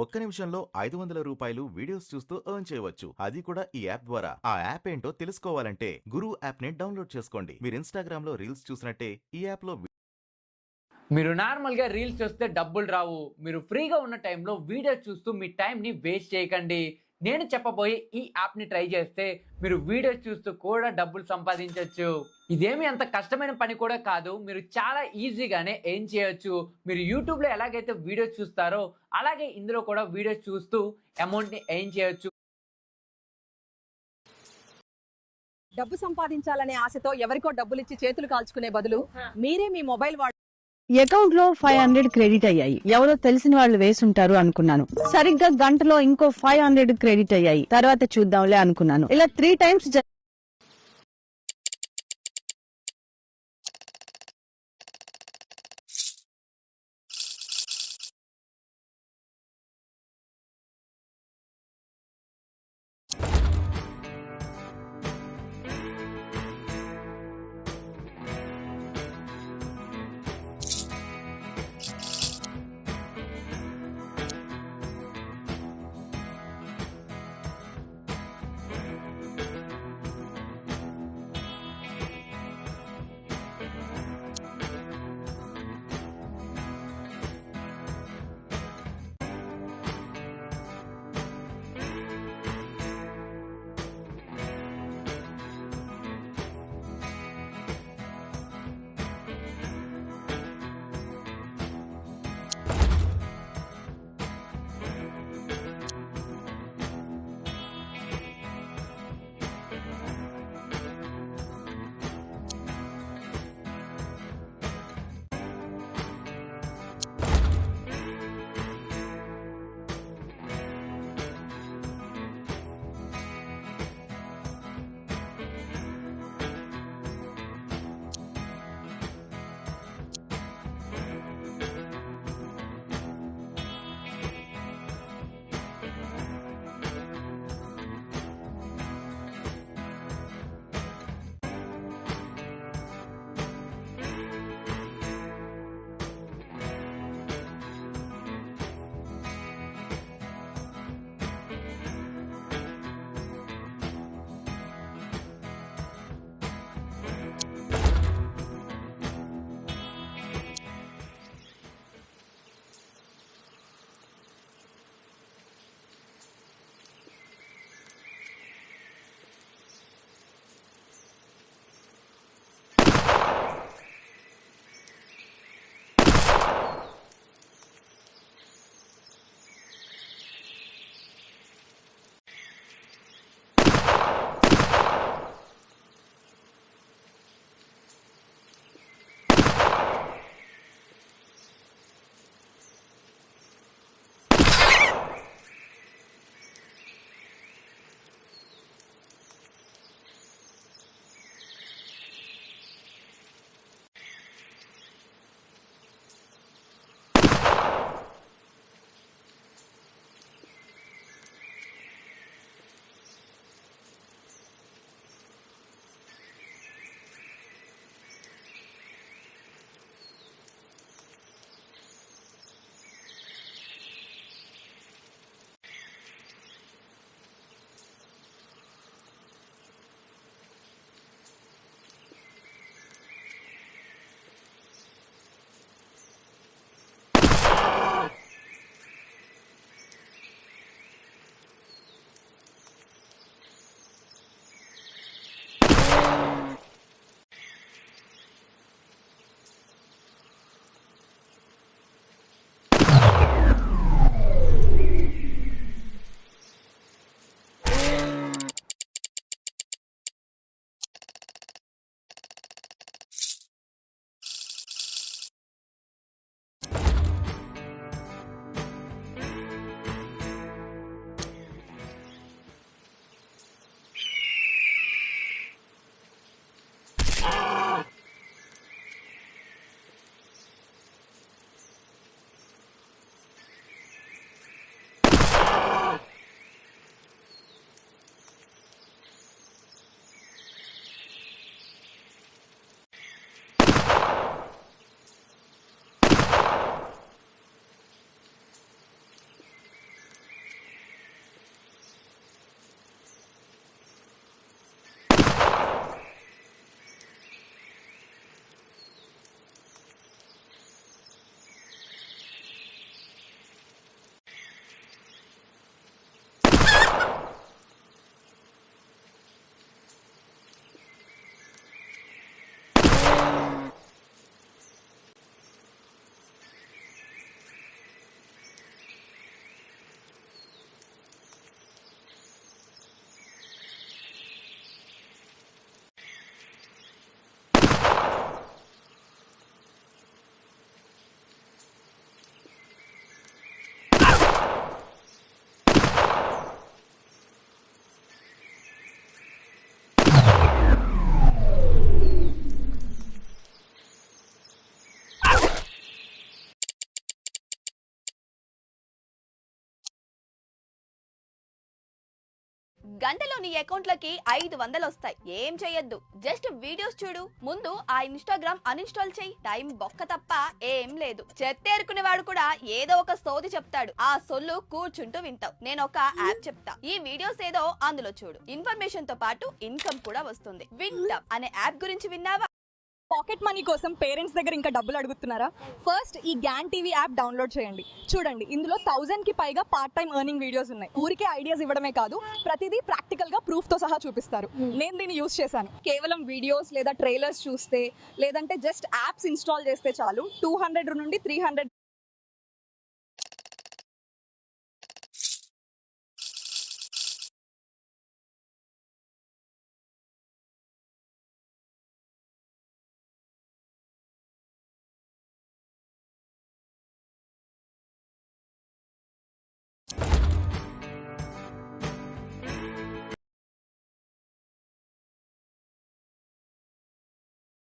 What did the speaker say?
ఒక్క నిమిషంలో 500 రూపాయలు వీడియోస్ చూస్తూ ఎర్న్ చేయవచ్చు. అది కూడా ఈ యాప్ ద్వారా. ఆ యాప్ ఏంటో తెలుసుకోవాలంటే గురువు యాప్ ని డౌన్లోడ్ చేసుకోండి. మీరు ఇన్‌స్టాగ్రామ్ లో రీల్స్ చూసినట్టే ఈ యాప్ లో మీరు నార్మల్గా రీల్స్ చూస్తే డబ్బులు రావు. మీరు ఫ్రీగా ఉన్న టైంలో వీడియో చూస్తూ మీ టైంని వేస్ట్ చేయకండి. నేను చెప్పబోయే ఈ యాప్ని ట్రై చేస్తే మీరు వీడియో చూస్తూ కూడా డబ్బులు సంపాదించవచ్చు. ఇదేమి అంత కష్టమైన పని కూడా కాదు. మీరు చాలా ఈజీగానే ఎర్న్ చేయొచ్చు. మీరు యూట్యూబ్లో ఎలాగైతే వీడియోస్ చూస్తారో అలాగే ఇందులో కూడా వీడియోస్ చూస్తూ అమౌంట్ని ఎర్న్ చేయొచ్చు. డబ్బు సంపాదించాలనే ఆశతో ఎవరికో డబ్బులిచ్చి చేతులు కాల్చుకునే బదులు మీరే మీ మొబైల్ అకౌంట్ లో 500 క్రెడిట్ అయ్యాయి. ఎవరో తెలిసిన వాళ్ళు వేసుంటారు అనుకున్నాను. సరిగ్గా గంటలో ఇంకో 500 క్రెడిట్ అయ్యాయి. తర్వాత చూద్దాంలే అనుకున్నాను. ఇలా 3 టైమ్స్ గంటలో నీ అకౌంట్ లకి 500 వస్తాయి. ఏం చెయ్యొద్దు, జస్ట్ వీడియోస్ చూడు. ముందు ఆ ఇన్స్టాగ్రామ్ అన్ఇన్స్టాల్ చెయ్యి. టైం బొక్క తప్ప ఏం లేదు. చెత్తేరుకునే వాడు కూడా ఏదో ఒక సోది చెప్తాడు. ఆ సొల్లు కూర్చుంటూ వింటావు. నేను ఒక యాప్ చెప్తా, ఈ వీడియోస్ ఏదో అందులో చూడు. ఇన్ఫర్మేషన్ తో పాటు ఇన్కమ్ కూడా వస్తుంది. వింటాం అనే యాప్ గురించి విన్నావా? పాకెట్ మనీ కోసం పేరెంట్స్ దగ్గర ఇంకా డబ్బులు అడుగుతున్నారా? ఫస్ట్ ఈ గ్యాన్ టీవీ యాప్ డౌన్లోడ్ చేయండి. చూడండి, ఇందులో 1000 కి పైగా పార్ట్ టైం ఎర్నింగ్ వీడియోస్ ఉన్నాయి. ఊరికే ఐడియాస్ ఇవ్వడమే కాదు, ప్రతిదీ ప్రాక్టికల్ గా ప్రూఫ్ తో సహా చూపిస్తారు. నేను దీన్ని యూస్ చేశాను. కేవలం వీడియోస్ లేదా ట్రైలర్స్ చూస్తే, లేదంటే జస్ట్ యాప్స్ ఇన్స్టాల్ చేస్తే చాలు 200 నుండి 300